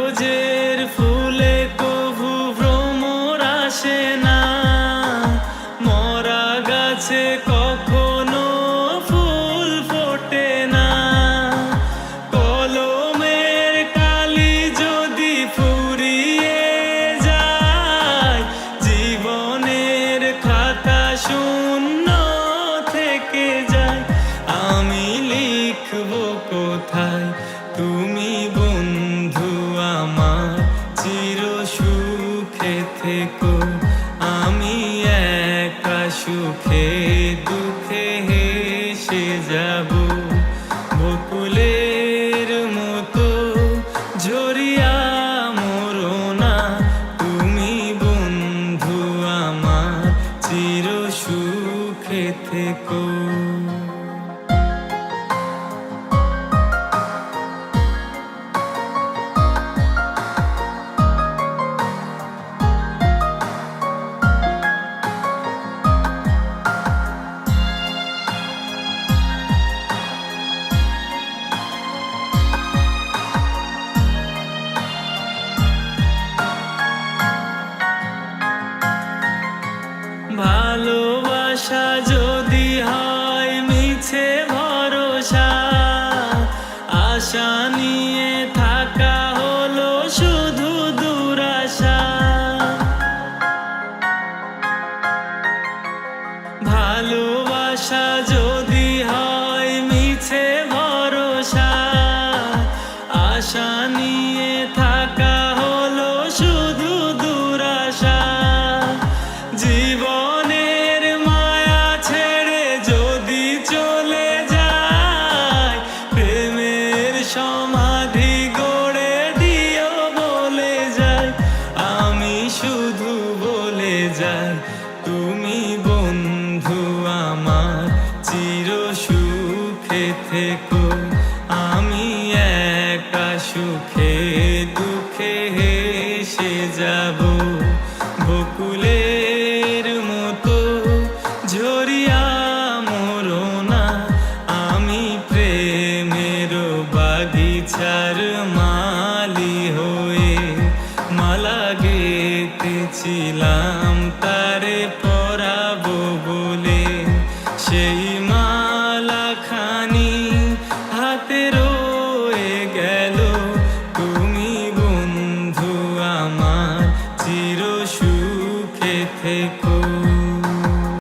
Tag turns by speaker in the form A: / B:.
A: কাগজের ফুলে কভু ভ্রমর আসে না, মরা গাছে কখনো ফুল ফোটে না। কলমের কালি যদি ফুরিয়ে যায়, জীবনের খাতা শূন্য থেকে যায়। আমি লিখব কোথায়, তুমি বন্ধু আমার চির সুখে থেকো। আমি একা সুখে দুঃখে হেসে যাব, বকুলের মতো ঝরিয়া মরো না। তুমি বন্ধু আমার চির সুখে থেকো। ভালোবাসা যদি হয় মিছে ভরসা, আশা নিয়ে থাকা হলো শুধু দুরাশা। ভালোবাসা যদি হয় মিছে ভরসা, আশা নিয়ে থাকা হলো শুধু দুরাশা। জীবনের মায়া ছেড়ে যদি চলে যায়, প্রেমের সমাধি গড়ে দিও বলে যায়। আমি শুধু বলে যাই, তুমি বন্ধু আমার চির সুখে থেকো। আমি একা সুখে দুঃখে হেসে যাব, বকুলের মতো ঝরিয়া মরো না। আমি প্রেমের বাগিচার মালি হয়ে মালা গেঁথেছিলাম তারে পরাবো বলে। সেই মালা খানি হাতের